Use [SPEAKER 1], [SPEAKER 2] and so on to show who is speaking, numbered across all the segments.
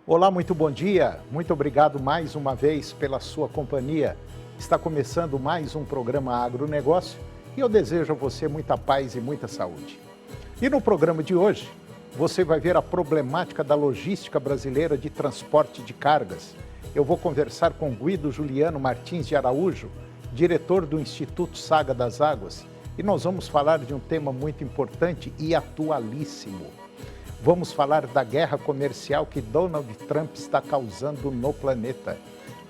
[SPEAKER 1] Olá, muito bom dia. Muito obrigado mais uma vez pela sua companhia. Está começando mais um programa Agronegócio e eu desejo a você muita paz e muita saúde. E no programa de hoje, você vai ver a problemática da logística brasileira de transporte de cargas. Eu vou conversar com Guido Juliano Martins de Araújo, diretor do Instituto Saga das Águas, e nós vamos falar de um tema muito importante e atualíssimo. Vamos falar da guerra comercial que Donald Trump está causando no planeta.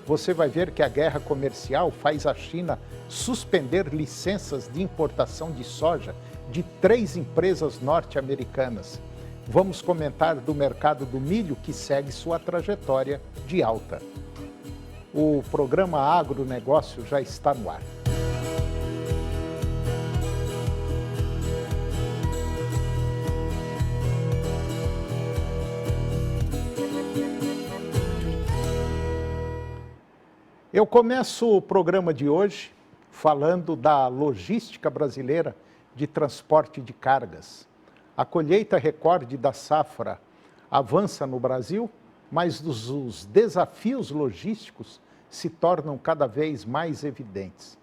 [SPEAKER 1] Você vai ver que a guerra comercial faz a China suspender licenças de importação de soja de 3 empresas norte-americanas. Vamos comentar do mercado do milho que segue sua trajetória de alta. O programa Agronegócio já está no ar. Eu começo o programa de hoje falando da logística brasileira de transporte de cargas. A colheita recorde da safra avança no Brasil, mas os desafios logísticos se tornam cada vez mais evidentes.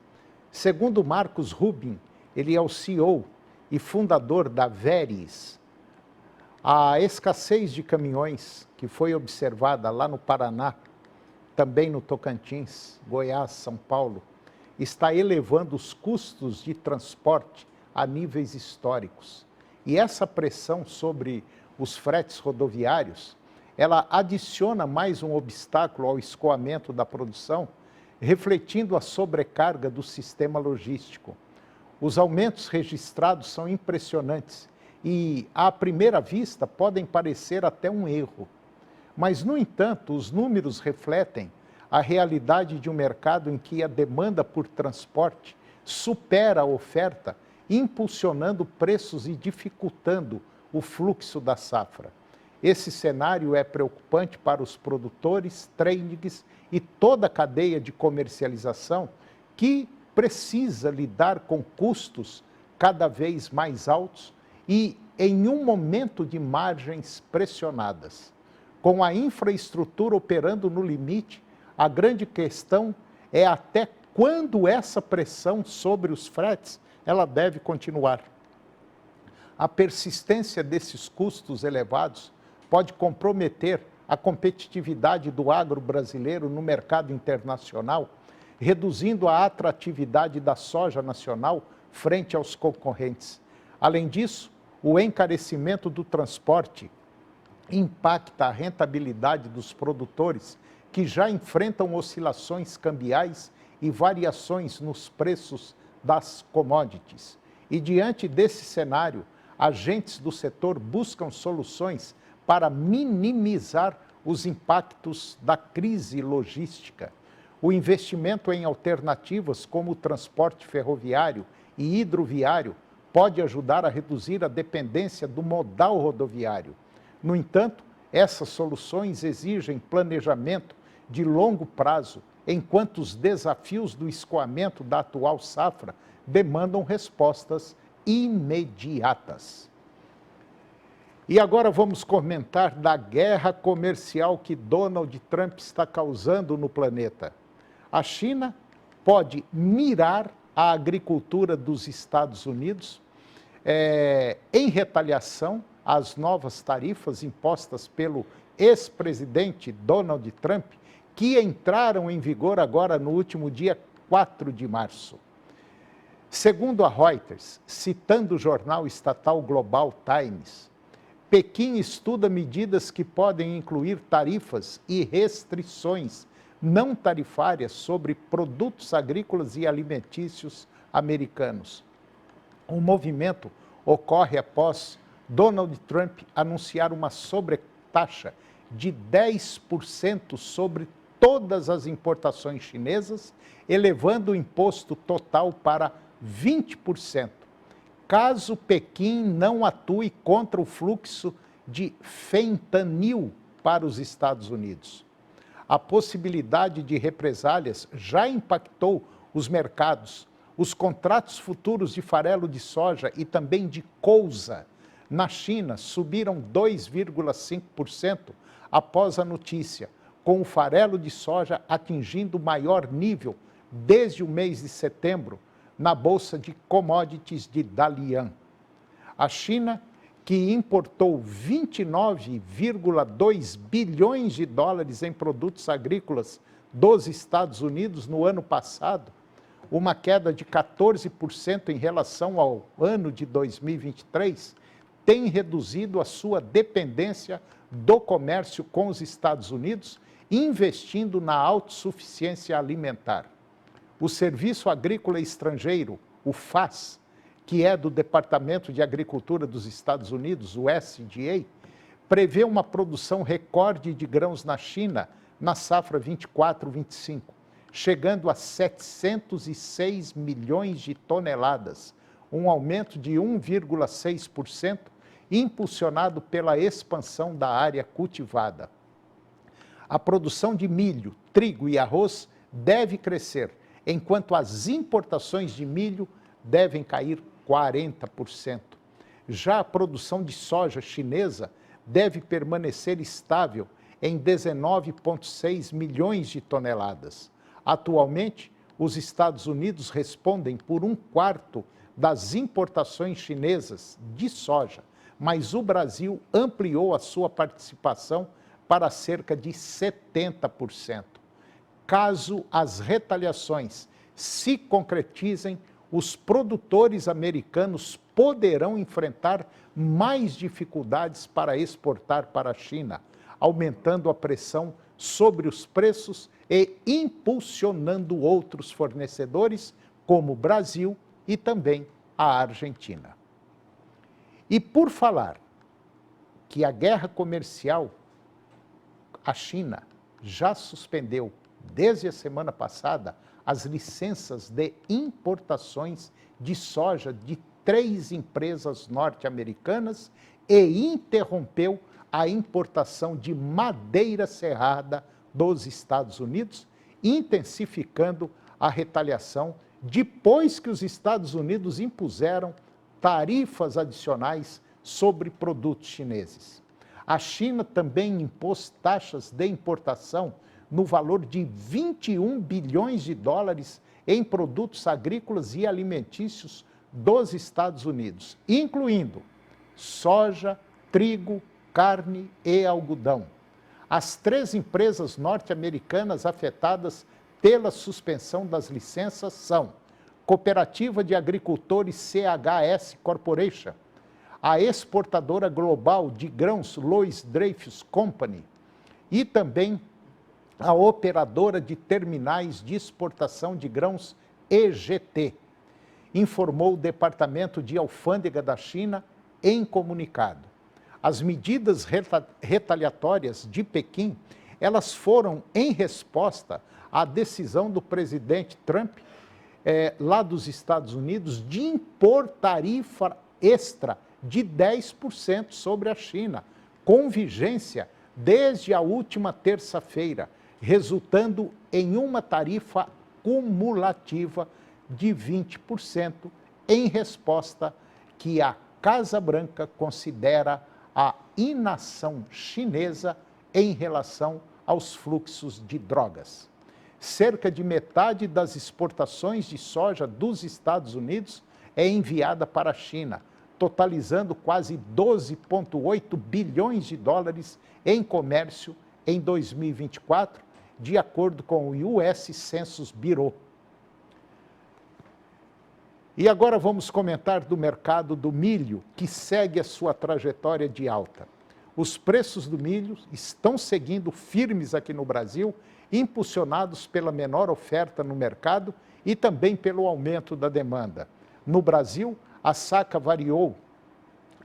[SPEAKER 1] Segundo Marcos Rubin, ele é o CEO e fundador da Veres. A escassez de caminhões que foi observada lá no Paraná, também no Tocantins, Goiás, São Paulo, está elevando os custos de transporte a níveis históricos. E essa pressão sobre os fretes rodoviários, ela adiciona mais um obstáculo ao escoamento da produção, refletindo a sobrecarga do sistema logístico. Os aumentos registrados são impressionantes e, à primeira vista, podem parecer até um erro. Mas, no entanto, os números refletem a realidade de um mercado em que a demanda por transporte supera a oferta, impulsionando preços e dificultando o fluxo da safra. Esse cenário é preocupante para os produtores, tradings e toda a cadeia de comercialização que precisa lidar com custos cada vez mais altos e em um momento de margens pressionadas. Com a infraestrutura operando no limite, a grande questão é até quando essa pressão sobre os fretes ela deve continuar. A persistência desses custos elevados pode comprometer a competitividade do agro brasileiro no mercado internacional, reduzindo a atratividade da soja nacional frente aos concorrentes. Além disso, o encarecimento do transporte impacta a rentabilidade dos produtores que já enfrentam oscilações cambiais e variações nos preços das commodities. E diante desse cenário, agentes do setor buscam soluções para minimizar os impactos da crise logística. O investimento em alternativas como o transporte ferroviário e hidroviário pode ajudar a reduzir a dependência do modal rodoviário. No entanto, essas soluções exigem planejamento de longo prazo, enquanto os desafios do escoamento da atual safra demandam respostas imediatas. E agora vamos comentar da guerra comercial que Donald Trump está causando no planeta. A China pode mirar a agricultura dos Estados Unidos em retaliação às novas tarifas impostas pelo ex-presidente Donald Trump, que entraram em vigor agora no último dia 4 de março. Segundo a Reuters, citando o jornal estatal Global Times, Pequim estuda medidas que podem incluir tarifas e restrições não tarifárias sobre produtos agrícolas e alimentícios americanos. O movimento ocorre após Donald Trump anunciar uma sobretaxa de 10% sobre todas as importações chinesas, elevando o imposto total para 20%, caso Pequim não atue contra o fluxo de fentanil para os Estados Unidos. A possibilidade de represálias já impactou os mercados. Os contratos futuros de farelo de soja e também de colza na China subiram 2,5%, após a notícia, com o farelo de soja atingindo o maior nível desde o mês de setembro na Bolsa de Commodities de Dalian. A China, que importou 29,2 bilhões de dólares em produtos agrícolas dos Estados Unidos no ano passado, uma queda de 14% em relação ao ano de 2023, tem reduzido a sua dependência do comércio com os Estados Unidos, investindo na autossuficiência alimentar. O Serviço Agrícola Estrangeiro, o FAS, que é do Departamento de Agricultura dos Estados Unidos, o USDA, prevê uma produção recorde de grãos na China na safra 24-25, chegando a 706 milhões de toneladas, um aumento de 1,6%, impulsionado pela expansão da área cultivada. A produção de milho, trigo e arroz deve crescer, enquanto as importações de milho devem cair 40%. Já a produção de soja chinesa deve permanecer estável em 19,6 milhões de toneladas. Atualmente, os Estados Unidos respondem por 1/4 das importações chinesas de soja, mas o Brasil ampliou a sua participação para cerca de 70%. Caso as retaliações se concretizem, os produtores americanos poderão enfrentar mais dificuldades para exportar para a China, aumentando a pressão sobre os preços e impulsionando outros fornecedores, como o Brasil e também a Argentina. E por falar que a guerra comercial, a China já suspendeu, desde a semana passada, as licenças de importações de soja de 3 empresas norte-americanas e interrompeu a importação de madeira serrada dos Estados Unidos, intensificando a retaliação depois que os Estados Unidos impuseram tarifas adicionais sobre produtos chineses. A China também impôs taxas de importação no valor de 21 bilhões de dólares em produtos agrícolas e alimentícios dos Estados Unidos, incluindo soja, trigo, carne e algodão. As 3 empresas norte-americanas afetadas pela suspensão das licenças são Cooperativa de Agricultores CHS Corporation, a exportadora global de grãos Louis Dreyfus Company e também a operadora de terminais de exportação de grãos EGT, informou o Departamento de Alfândega da China em comunicado. As medidas retaliatórias de Pequim, elas foram em resposta à decisão do presidente Trump, lá dos Estados Unidos, de impor tarifa extra de 10% sobre a China, com vigência desde a última terça-feira, resultando em uma tarifa cumulativa de 20%, em resposta que a Casa Branca considera a inação chinesa em relação aos fluxos de drogas. Cerca de metade das exportações de soja dos Estados Unidos é enviada para a China, totalizando quase 12,8 bilhões de dólares em comércio em 2024, de acordo com o US Census Bureau. E agora vamos comentar do mercado do milho, que segue a sua trajetória de alta. Os preços do milho estão seguindo firmes aqui no Brasil, impulsionados pela menor oferta no mercado e também pelo aumento da demanda. No Brasil, a saca variou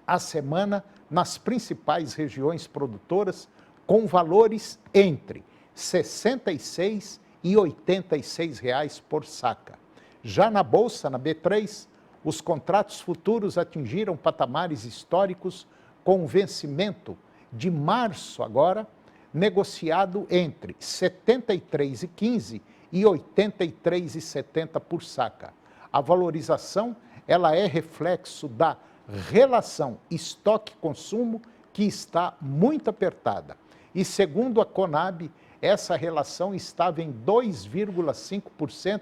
[SPEAKER 1] a semana nas principais regiões produtoras, com valores entre R$ 66 e R$ 86 por saca. Já na Bolsa, na B3, os contratos futuros atingiram patamares históricos com vencimento de março agora, negociado entre R$ 73,15 e R$ 83,70 por saca. A valorização ela é reflexo da relação estoque-consumo que está muito apertada. e, segundo a Conab, essa relação estava em 2,5%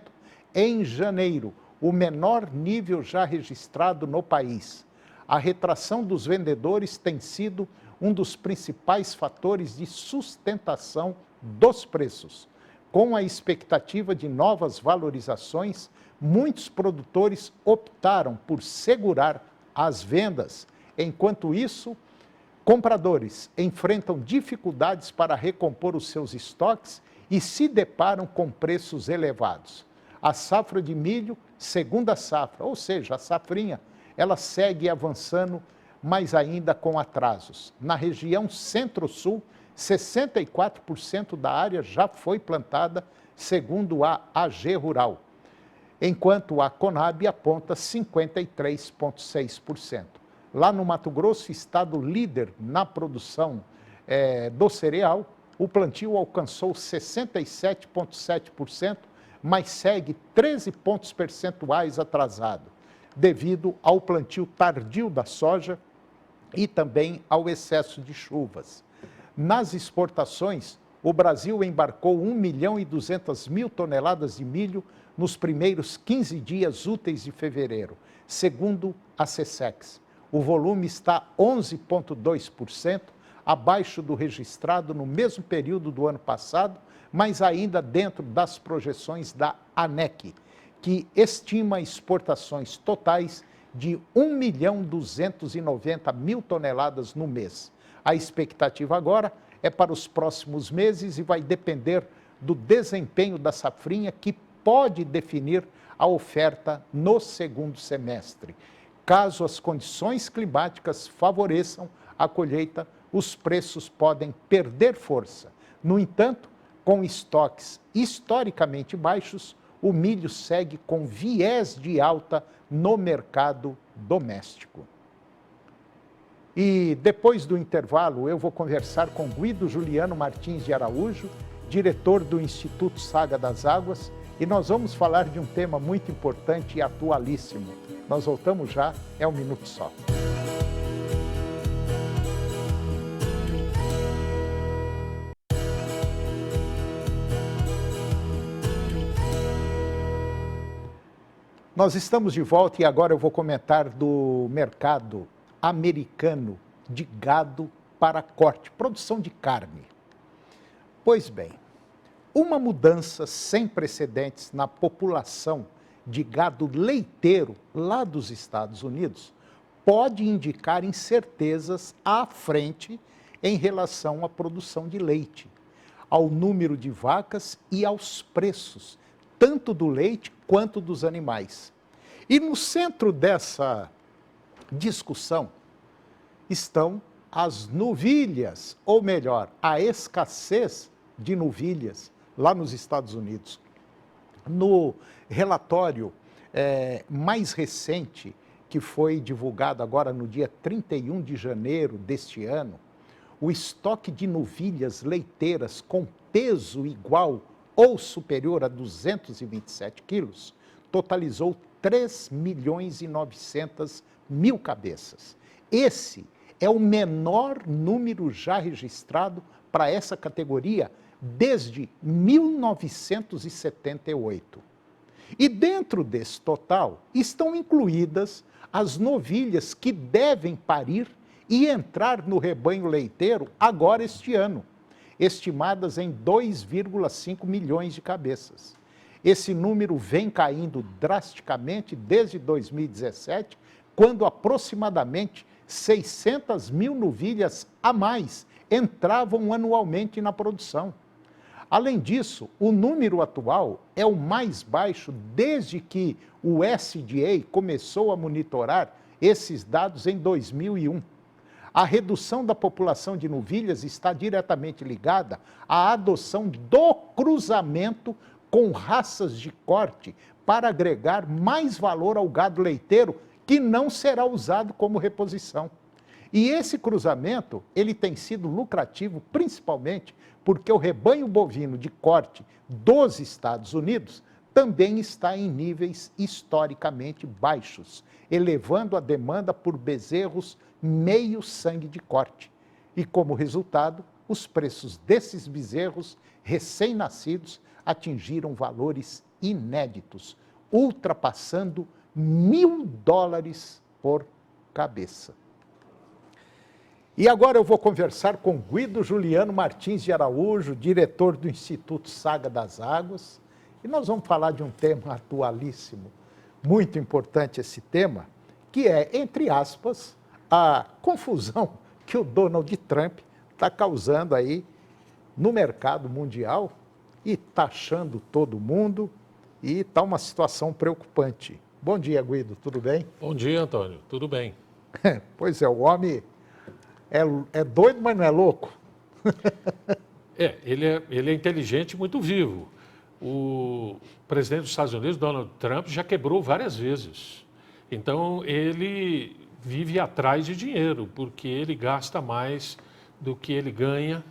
[SPEAKER 1] em janeiro, o menor nível já registrado no país. A retração dos vendedores tem sido um dos principais fatores de sustentação dos preços. Com a expectativa de novas valorizações, muitos produtores optaram por segurar as vendas. Enquanto isso, compradores enfrentam dificuldades para recompor os seus estoques e se deparam com preços elevados. A safra de milho, segunda safra, ou seja, a safrinha, ela segue avançando, mas ainda com atrasos. Na região Centro-Sul, 64% da área já foi plantada, segundo a AG Rural, enquanto a Conab aponta 53,6%. Lá no Mato Grosso, estado líder na produção do cereal, o plantio alcançou 67,7%, mas segue 13 pontos percentuais atrasado, devido ao plantio tardio da soja e também ao excesso de chuvas. Nas exportações, o Brasil embarcou 1.200.000 toneladas de milho nos primeiros 15 dias úteis de fevereiro, segundo a SECEX. O volume está 11,2% abaixo do registrado no mesmo período do ano passado, mas ainda dentro das projeções da ANEC, que estima exportações totais de 1.290.000 toneladas no mês. A expectativa agora é para os próximos meses e vai depender do desempenho da safrinha, que pode definir a oferta no segundo semestre. Caso as condições climáticas favoreçam a colheita, os preços podem perder força. No entanto, com estoques historicamente baixos, o milho segue com viés de alta no mercado doméstico. E depois do intervalo, eu vou conversar com Guido Juliano Martins de Araújo, diretor do Instituto Saga das Águas, e nós vamos falar de um tema muito importante e atualíssimo. Nós voltamos já, é um minuto só. Nós estamos de volta e agora eu vou comentar do mercado americano de gado para corte, produção de carne. Pois bem, uma mudança sem precedentes na população de gado leiteiro lá dos Estados Unidos pode indicar incertezas à frente em relação à produção de leite, ao número de vacas e aos preços, tanto do leite quanto dos animais. E no centro dessa discussão estão as novilhas, ou melhor, a escassez de novilhas lá nos Estados Unidos. No relatório mais recente, que foi divulgado agora no dia 31 de janeiro deste ano, o estoque de novilhas leiteiras com peso igual ou superior a 227 quilos totalizou 3.900.000 cabeças. Esse é o menor número já registrado para essa categoria desde 1978. E dentro desse total estão incluídas as novilhas que devem parir e entrar no rebanho leiteiro agora este ano, estimadas em 2,5 milhões de cabeças. Esse número vem caindo drasticamente desde 2017, quando aproximadamente 600.000 novilhas a mais entravam anualmente na produção. Além disso, o número atual é o mais baixo desde que o USDA começou a monitorar esses dados em 2001. A redução da população de novilhas está diretamente ligada à adoção do cruzamento com raças de corte para agregar mais valor ao gado leiteiro, que não será usado como reposição. E esse cruzamento, ele tem sido lucrativo principalmente porque o rebanho bovino de corte dos Estados Unidos também está em níveis historicamente baixos, elevando a demanda por bezerros meio sangue de corte. E como resultado, os preços desses bezerros recém-nascidos atingiram valores inéditos, ultrapassando $1.000 por cabeça. E agora eu vou conversar com Guido Juliano Martins de Araújo, diretor do Instituto Saga das Águas, e nós vamos falar de um tema atualíssimo, muito importante esse tema, que é, entre aspas, a confusão que o Donald Trump está causando aí no mercado mundial e taxando todo mundo, e está uma situação preocupante. Bom dia, Guido, tudo bem?
[SPEAKER 2] Bom dia, Antônio, tudo bem?
[SPEAKER 1] Pois é, o homem é doido, mas não é louco.
[SPEAKER 2] Ele é inteligente e muito vivo. O presidente dos Estados Unidos, Donald Trump, já quebrou várias vezes. Então, ele vive atrás de dinheiro, porque ele gasta mais do que ele ganha.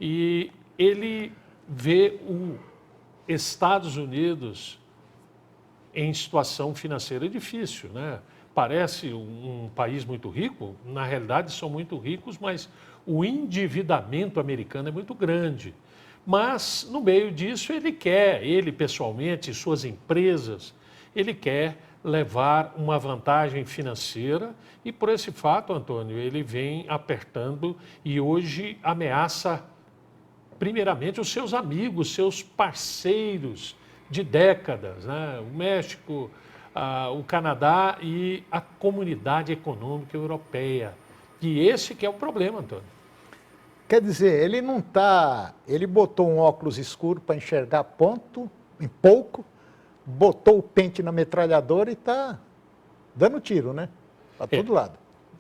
[SPEAKER 2] E ele vê os Estados Unidos em situação financeira difícil, né? Parece um país muito rico, na realidade são muito ricos, mas o endividamento americano é muito grande. Mas, no meio disso, ele pessoalmente, suas empresas, ele quer levar uma vantagem financeira e, por esse fato, Antônio, ele vem apertando e hoje ameaça, primeiramente, os seus amigos, seus parceiros de décadas, né? O México, o Canadá e a Comunidade Econômica Europeia. E esse que é o problema, Antônio.
[SPEAKER 1] Quer dizer, ele não está... Ele botou um óculos escuro para enxergar ponto, em pouco, botou o pente na metralhadora e está dando tiro, né? Para todo lado.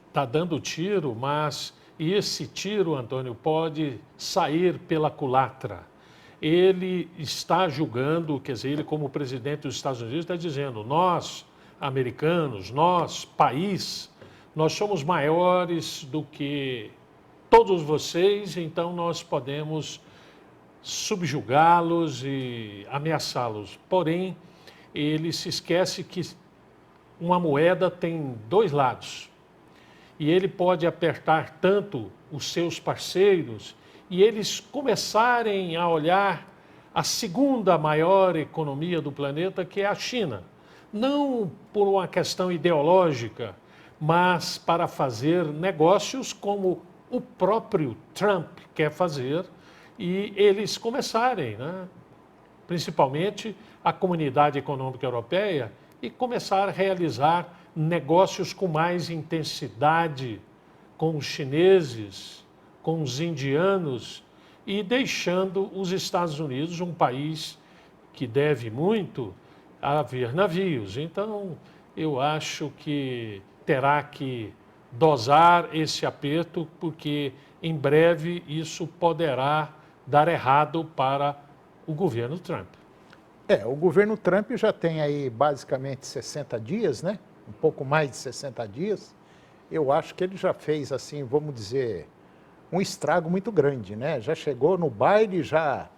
[SPEAKER 2] Está dando tiro, mas esse tiro, Antônio, pode sair pela culatra. Ele está julgando, quer dizer, ele como presidente dos Estados Unidos está dizendo, nós, americanos, nós, país, nós somos maiores do que todos vocês, então nós podemos subjugá-los e ameaçá-los. Porém, ele se esquece que uma moeda tem dois lados. E ele pode apertar tanto os seus parceiros e eles começarem a olhar a segunda maior economia do planeta, que é a China. Não por uma questão ideológica, mas para fazer negócios como o próprio Trump quer fazer e eles começarem, né? Principalmente a Comunidade Econômica Europeia, e começar a realizar negócios com mais intensidade com os chineses, com os indianos e deixando os Estados Unidos um país que deve muito a ver navios. Então, eu acho que terá que dosar esse aperto, porque em breve isso poderá dar errado para o governo Trump.
[SPEAKER 1] O governo Trump já tem aí basicamente 60 dias, né? Um pouco mais de 60 dias. Eu acho que ele já fez, assim, vamos dizer, um estrago muito grande, né? Já chegou no baile, já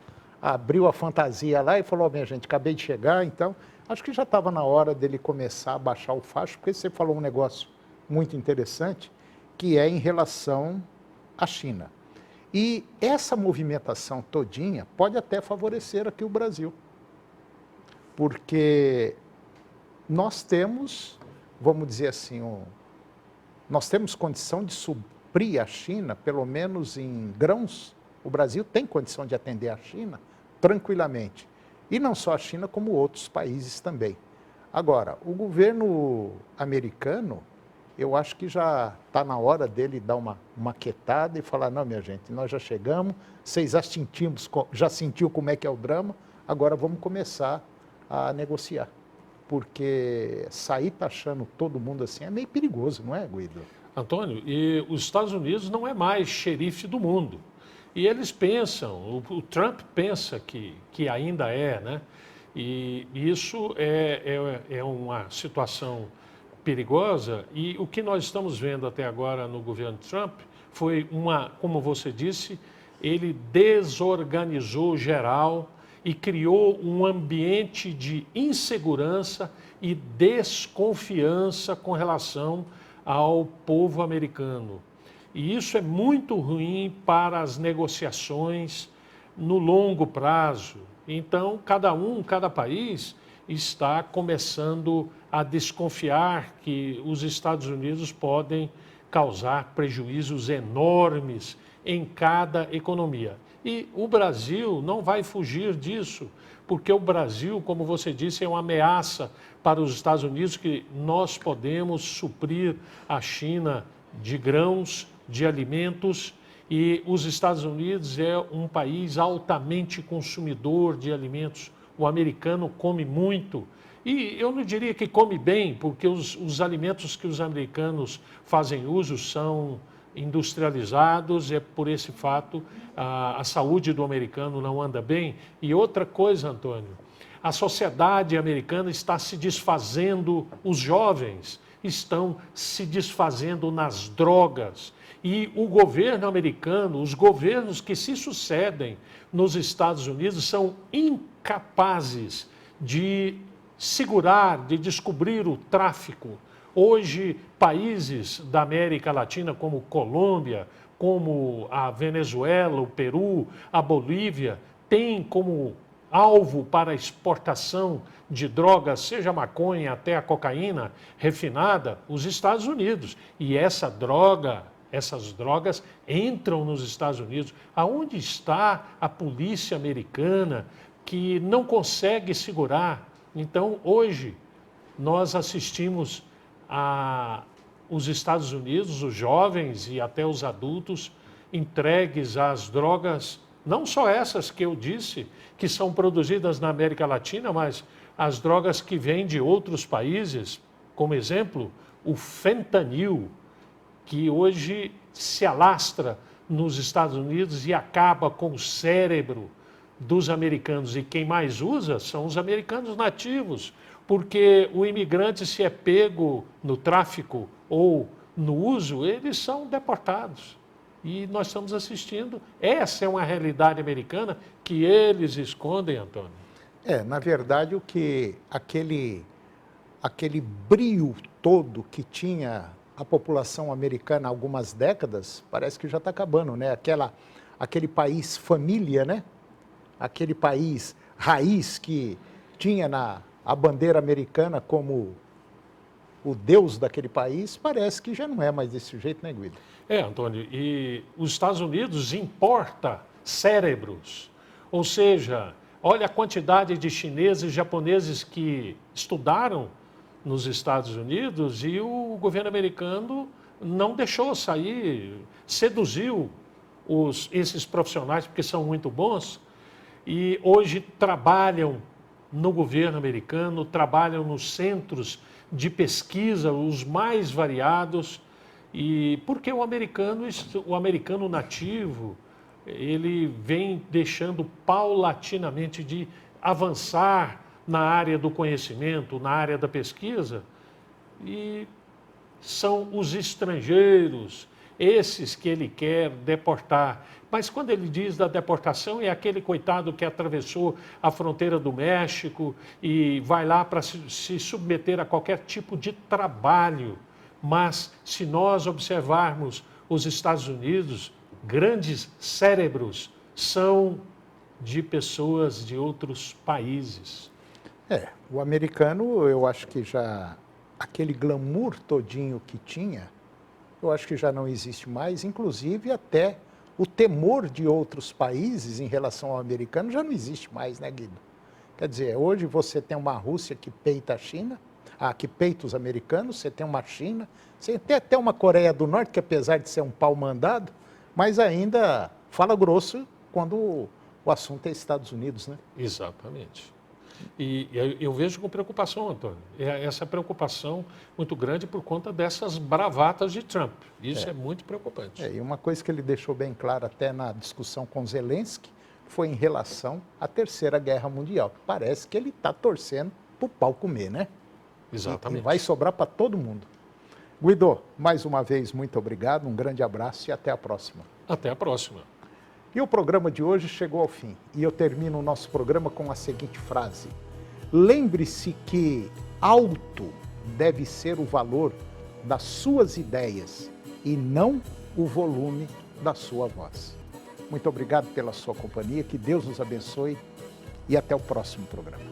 [SPEAKER 1] abriu a fantasia lá e falou, minha gente, acabei de chegar, então acho que já estava na hora dele começar a baixar o facho, porque você falou um negócio muito interessante, que é em relação à China. E essa movimentação todinha pode até favorecer aqui o Brasil, porque nós temos, vamos dizer assim, nós temos condição de suprir a China, pelo menos em grãos. O Brasil tem condição de atender a China tranquilamente. E não só a China, como outros países também. Agora, o governo americano, eu acho que já está na hora dele dar uma quietada e falar, não, minha gente, nós já chegamos, vocês já sentiu como é que é o drama, agora vamos começar a negociar. Porque sair taxando todo mundo assim é meio perigoso, não é, Guido?
[SPEAKER 2] Antônio, e os Estados Unidos não é mais xerife do mundo. E eles pensam, o Trump pensa que ainda é, né? E isso é uma situação perigosa. E o que nós estamos vendo até agora no governo Trump foi como você disse, ele desorganizou geral e criou um ambiente de insegurança e desconfiança com relação ao povo americano. E isso é muito ruim para as negociações no longo prazo. Então, cada país está começando a desconfiar que os Estados Unidos podem causar prejuízos enormes em cada economia. E o Brasil não vai fugir disso, porque o Brasil, como você disse, é uma ameaça para os Estados Unidos, que nós podemos suprir a China de grãos, de alimentos, e os Estados Unidos é um país altamente consumidor de alimentos. O americano come muito. E eu não diria que come bem, porque os alimentos que os americanos fazem uso são industrializados, é por esse fato a saúde do americano não anda bem. E outra coisa, Antônio, a sociedade americana está se desfazendo, os jovens estão se desfazendo nas drogas. E o governo americano, os governos que se sucedem nos Estados Unidos são incapazes de segurar, de descobrir o tráfico. Hoje, países da América Latina como Colômbia, como a Venezuela, o Peru, a Bolívia, têm como alvo para exportação de drogas, seja maconha até a cocaína refinada, os Estados Unidos. E essas drogas entram nos Estados Unidos. Aonde está a polícia americana que não consegue segurar? Então, hoje, nós assistimos os Estados Unidos, os jovens e até os adultos, entregues às drogas, não só essas que eu disse, que são produzidas na América Latina, mas as drogas que vêm de outros países, como exemplo, o fentanil, que hoje se alastra nos Estados Unidos e acaba com o cérebro dos americanos. E quem mais usa são os americanos nativos, porque o imigrante, se é pego no tráfico ou no uso, eles são deportados. E nós estamos assistindo. Essa é uma realidade americana que eles escondem, Antônio.
[SPEAKER 1] Na verdade, aquele brio todo que tinha a população americana há algumas décadas, parece que já está acabando, né? Aquele país família, né? Aquele país raiz que tinha a bandeira americana como o deus daquele país, parece que já não é mais desse jeito, né, Guido?
[SPEAKER 2] Antônio, e os Estados Unidos importa cérebros, ou seja, olha a quantidade de chineses e japoneses que estudaram nos Estados Unidos e o governo americano não deixou sair, seduziu esses profissionais, porque são muito bons, e hoje trabalham no governo americano, trabalham nos centros de pesquisa, os mais variados, e porque o americano nativo, ele vem deixando paulatinamente de avançar na área do conhecimento, na área da pesquisa, e são os estrangeiros, esses que ele quer deportar. Mas quando ele diz da deportação, é aquele coitado que atravessou a fronteira do México e vai lá para se submeter a qualquer tipo de trabalho. Mas se nós observarmos os Estados Unidos, grandes cérebros são de pessoas de outros países.
[SPEAKER 1] O americano, eu acho que já aquele glamour todinho que tinha, eu acho que já não existe mais, inclusive até o temor de outros países em relação ao americano já não existe mais, né, Guido? Quer dizer, hoje você tem uma Rússia que peita a China, que peita os americanos, você tem uma China, você tem até uma Coreia do Norte, que apesar de ser um pau mandado, mas ainda fala grosso quando o assunto é Estados Unidos, né?
[SPEAKER 2] Exatamente. E eu vejo com preocupação, Antônio, essa preocupação muito grande por conta dessas bravatas de Trump. Isso é muito preocupante.
[SPEAKER 1] E uma coisa que ele deixou bem claro até na discussão com Zelensky foi em relação à Terceira Guerra Mundial. Parece que ele está torcendo para o pau comer, né?
[SPEAKER 2] Exatamente.
[SPEAKER 1] E vai sobrar para todo mundo. Guido, mais uma vez, muito obrigado, um grande abraço e até a próxima.
[SPEAKER 2] Até a próxima.
[SPEAKER 1] E o programa de hoje chegou ao fim. E eu termino o nosso programa com a seguinte frase: lembre-se que alto deve ser o valor das suas ideias e não o volume da sua voz. Muito obrigado pela sua companhia, que Deus nos abençoe e até o próximo programa.